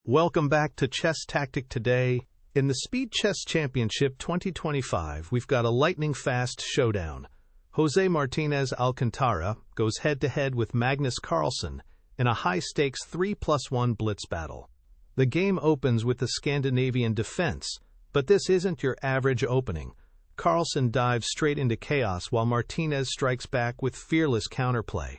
Welcome back to Chess Tactic Today. In the Speed Chess Championship 2025, we've got a lightning-fast showdown. Jose Martinez Alcantara goes head-to-head with Magnus Carlsen in a high-stakes 3+1 blitz battle. The game opens with the Scandinavian Defense, but this isn't your average opening. Carlsen dives straight into chaos while Martinez strikes back with fearless counterplay.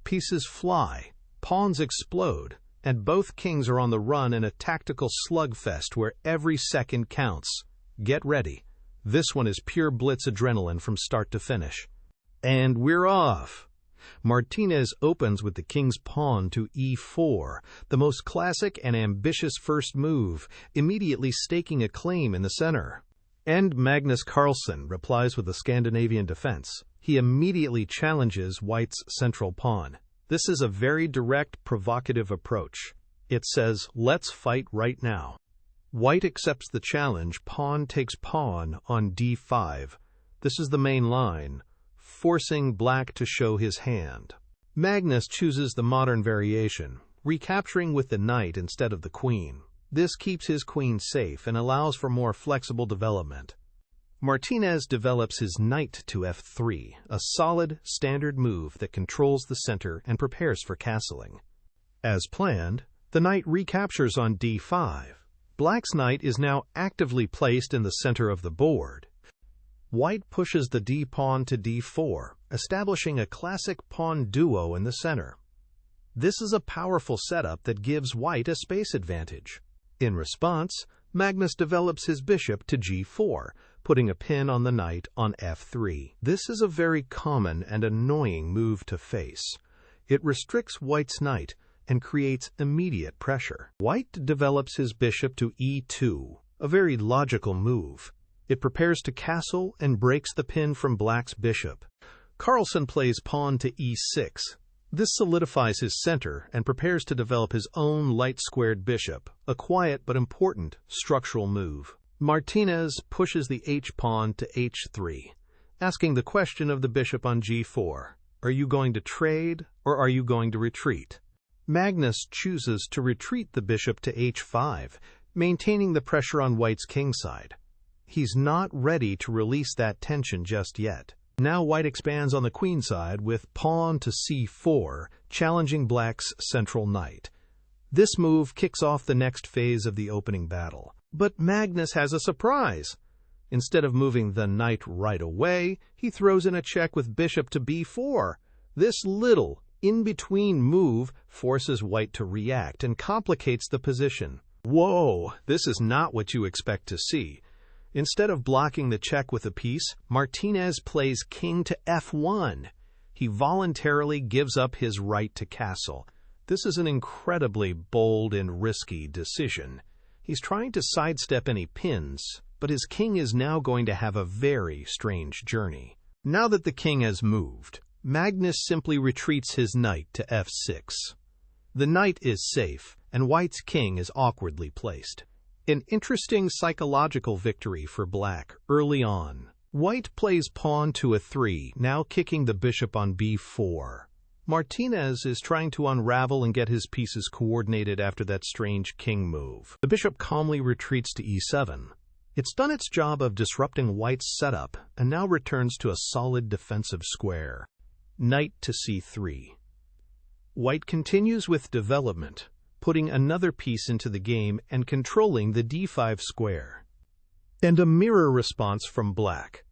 Pieces fly, pawns explode, and both kings are on the run in a tactical slugfest where every second counts. Get ready. This one is pure blitz adrenaline from start to finish. And we're off. Martinez opens with the king's pawn to e4, the most classic and ambitious first move, immediately staking a claim in the center. And Magnus Carlsen replies with the Scandinavian Defense. He immediately challenges White's central pawn. This is a very direct, provocative approach. It says, let's fight right now. White accepts the challenge, pawn takes pawn on d5. This is the main line, forcing Black to show his hand. Magnus chooses the modern variation, recapturing with the knight instead of the queen. This keeps his queen safe and allows for more flexible development. Martinez develops his knight to f3, a solid, standard move that controls the center and prepares for castling. As planned, the knight recaptures on d5. Black's knight is now actively placed in the center of the board. White pushes the d-pawn to d4, establishing a classic pawn duo in the center. This is a powerful setup that gives White a space advantage. In response, Magnus develops his bishop to g4, putting a pin on the knight on f3. This is a very common and annoying move to face. It restricts White's knight and creates immediate pressure. White develops his bishop to e2, a very logical move. It prepares to castle and breaks the pin from Black's bishop. Carlsen plays pawn to e6. This solidifies his center and prepares to develop his own light-squared bishop, a quiet but important structural move. Martinez pushes the h-pawn to h3, asking the question of the bishop on g4. Are you going to trade, or are you going to retreat? Magnus chooses to retreat the bishop to h5, maintaining the pressure on White's king side. He's not ready to release that tension just yet. Now White expands on the queen side with pawn to c4, challenging Black's central knight. This move kicks off the next phase of the opening battle. But Magnus has a surprise. Instead of moving the knight right away, he throws in a check with bishop to b4. This little, in-between move forces White to react and complicates the position. Whoa, this is not what you expect to see. Instead of blocking the check with a piece, Martinez plays king to f1. He voluntarily gives up his right to castle. This is an incredibly bold and risky decision. He's trying to sidestep any pins, but his king is now going to have a very strange journey. Now that the king has moved, Magnus simply retreats his knight to f6. The knight is safe, and White's king is awkwardly placed. An interesting psychological victory for Black early on. White plays pawn to a3, now kicking the bishop on b4. Martinez is trying to unravel and get his pieces coordinated after that strange king move. The bishop calmly retreats to e7. It's done its job of disrupting White's setup and now returns to a solid defensive square. Knight to c3. White continues with development, putting another piece into the game and controlling the d5 square. And a mirror response from Black.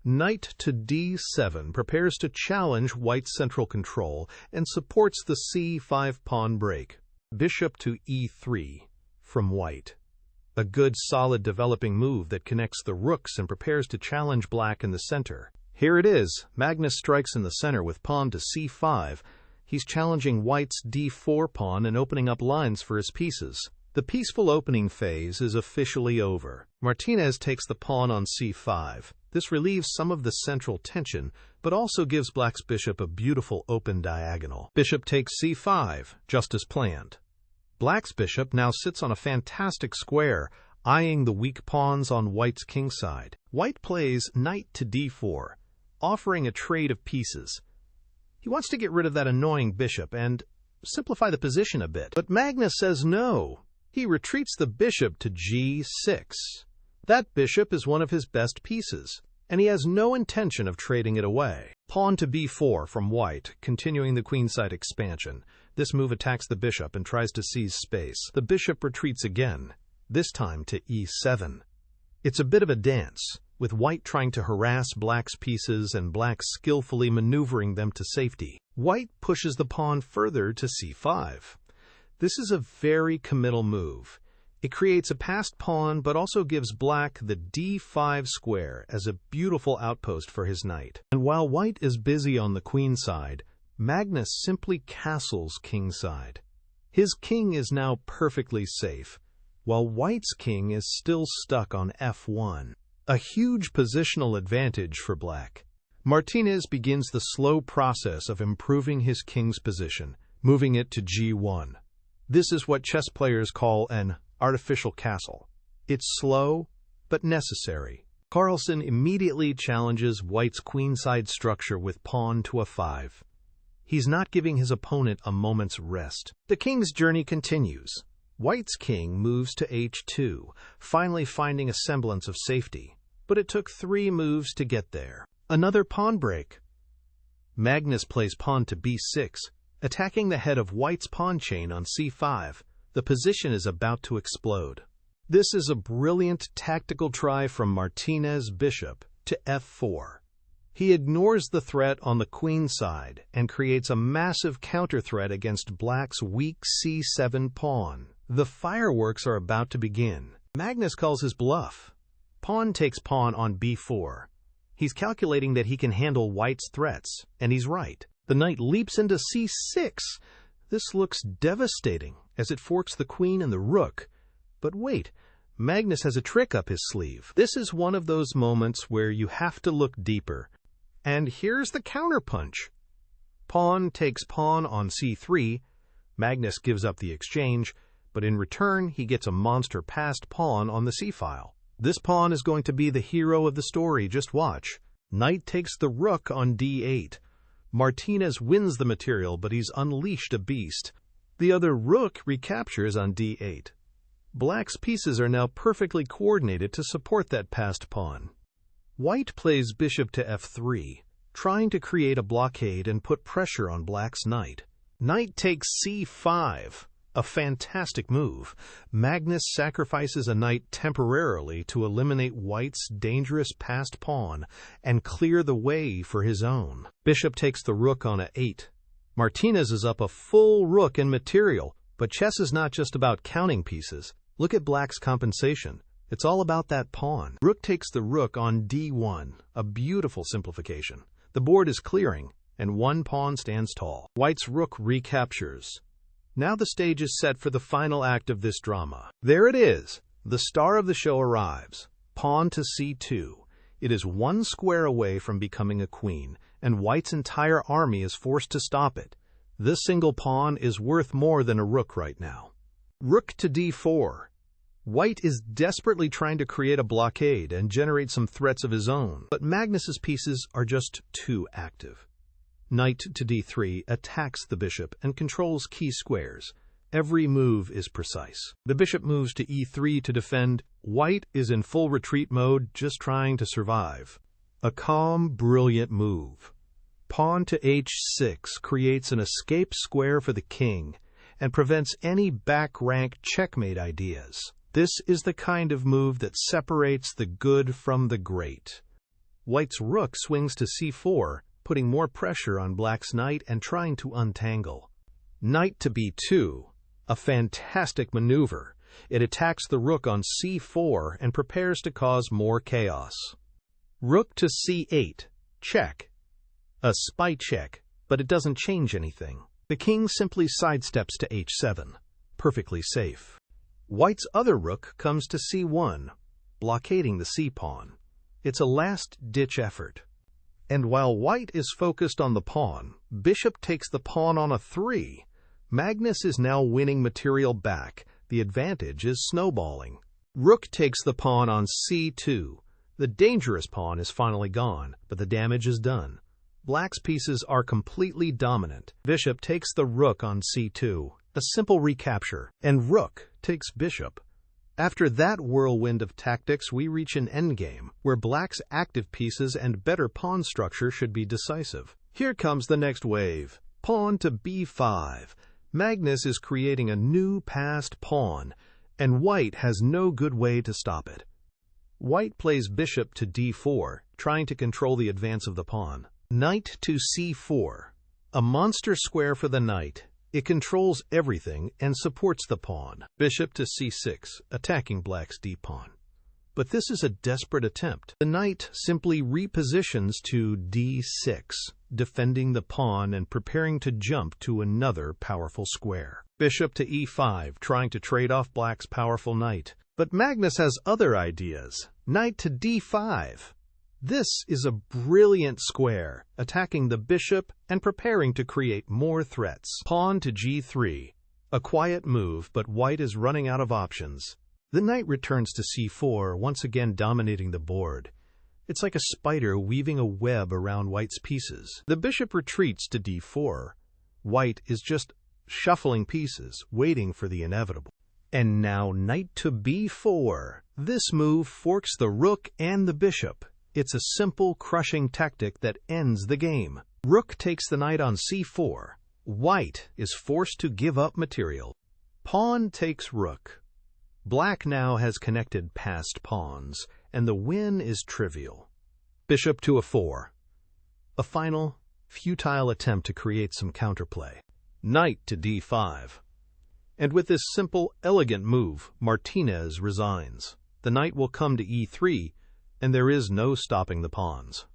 Knight to d7 prepares to challenge White's central control and supports the c5 pawn break. Bishop to e3 from White. A good, solid developing move that connects the rooks and prepares to challenge Black in the center. Here it is. Magnus strikes in the center with pawn to c5. He's challenging White's d4 pawn and opening up lines for his pieces. The peaceful opening phase is officially over. Martinez takes the pawn on c5. This relieves some of the central tension, but also gives Black's bishop a beautiful open diagonal. Bishop takes c5, just as planned. Black's bishop now sits on a fantastic square, eyeing the weak pawns on White's king side. White plays knight to d4, offering a trade of pieces. He wants to get rid of that annoying bishop and simplify the position a bit. But Magnus says no. He retreats the bishop to g6. That bishop is one of his best pieces, and he has no intention of trading it away. Pawn to b4 from white, continuing the queenside expansion. This move attacks the bishop and tries to seize space. The bishop retreats again, this time to e7. It's a bit of a dance, with white trying to harass black's pieces and black skillfully maneuvering them to safety. White pushes the pawn further to c5. This is a very committal move. It creates a passed pawn, but also gives black the d5 square as a beautiful outpost for his knight. And while white is busy on the queen side, Magnus simply castles kingside. His king is now perfectly safe, while white's king is still stuck on f1. A huge positional advantage for black. Martinez begins the slow process of improving his king's position, moving it to g1. This is what chess players call an artificial castle. It's slow, but necessary. Carlsen immediately challenges white's queenside structure with pawn to a5. He's not giving his opponent a moment's rest. The king's journey continues. White's king moves to h2, finally finding a semblance of safety. But it took 3 moves to get there. Another pawn break. Magnus plays pawn to b6, attacking the head of white's pawn chain on c5. The position is about to explode. This is a brilliant tactical try from Martinez' bishop to f4. He ignores the threat on the queen side and creates a massive counter threat against black's weak c7 pawn. The fireworks are about to begin. Magnus calls his bluff. Pawn takes pawn on b4. He's calculating that he can handle white's threats, and he's right. The knight leaps into c6. This looks devastating, as it forks the queen and the rook. But wait, Magnus has a trick up his sleeve. This is one of those moments where you have to look deeper. And here's the counterpunch. Pawn takes pawn on c3. Magnus gives up the exchange, but in return he gets a monster passed pawn on the c-file. This pawn is going to be the hero of the story, just watch. Knight takes the rook on d8. Martinez wins the material, but he's unleashed a beast. The other rook recaptures on d8. Black's pieces are now perfectly coordinated to support that passed pawn. White plays bishop to f3, trying to create a blockade and put pressure on black's knight. Knight takes c5, a fantastic move. Magnus sacrifices a knight temporarily to eliminate white's dangerous passed pawn and clear the way for his own. Bishop takes the rook on a8. Martinez is up a full rook in material, but chess is not just about counting pieces. Look at black's compensation. It's all about that pawn. Rook takes the rook on d1, a beautiful simplification. The board is clearing, and one pawn stands tall. White's rook recaptures. Now the stage is set for the final act of this drama. There it is. The star of the show arrives. Pawn to c2. It is 1 square away from becoming a queen, and white's entire army is forced to stop it. This single pawn is worth more than a rook right now. Rook to d4. White is desperately trying to create a blockade and generate some threats of his own, but Magnus's pieces are just too active. Knight to d3 attacks the bishop and controls key squares. Every move is precise. The bishop moves to e3 to defend. White is in full retreat mode, just trying to survive. A calm, brilliant move. Pawn to h6 creates an escape square for the king and prevents any back-rank checkmate ideas. This is the kind of move that separates the good from the great. White's rook swings to c4, putting more pressure on black's knight and trying to untangle. Knight to b2, a fantastic maneuver. It attacks the rook on c4 and prepares to cause more chaos. Rook to c8, check. A spy check, but it doesn't change anything. The king simply sidesteps to h7, perfectly safe. White's other rook comes to c1, blockading the c-pawn. It's a last-ditch effort. And while white is focused on the pawn, bishop takes the pawn on a3. Magnus is now winning material back. The advantage is snowballing. Rook takes the pawn on c2. The dangerous pawn is finally gone, but the damage is done. Black's pieces are completely dominant. Bishop takes the rook on c2. a simple recapture, and rook takes bishop. After that whirlwind of tactics, we reach an endgame, where black's active pieces and better pawn structure should be decisive. Here comes the next wave. Pawn to b5. Magnus is creating a new passed pawn, and white has no good way to stop it. White plays bishop to d4, trying to control the advance of the pawn. Knight to c4. A monster square for the knight. It controls everything and supports the pawn. Bishop to c6, attacking black's d-pawn. But this is a desperate attempt. The knight simply repositions to d6, defending the pawn and preparing to jump to another powerful square. Bishop to e5, trying to trade off black's powerful knight. But Magnus has other ideas. Knight to d5. This is a brilliant square, attacking the bishop and preparing to create more threats. Pawn to g3. A quiet move, but white is running out of options. The knight returns to c4, once again dominating the board. It's like a spider weaving a web around white's pieces. The bishop retreats to d4. White is just shuffling pieces, waiting for the inevitable. And now knight to b4. This move forks the rook and the bishop. It's a simple, crushing tactic that ends the game. Rook takes the knight on c4. White is forced to give up material. Pawn takes rook. Black now has connected passed pawns, and the win is trivial. Bishop to a4. A final, futile attempt to create some counterplay. Knight to d5. And with this simple, elegant move, Martinez resigns. The knight will come to e3, and there is no stopping the pawns.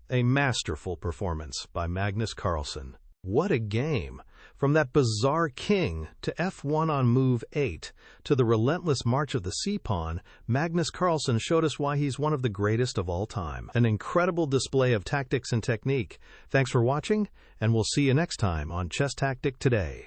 A masterful performance by Magnus Carlsen. What a game! From that bizarre king to f1 on move 8 to the relentless march of the c-pawn, Magnus Carlsen showed us why he's one of the greatest of all time. An incredible display of tactics and technique. Thanks for watching, and we'll see you next time on Chess Tactic Today.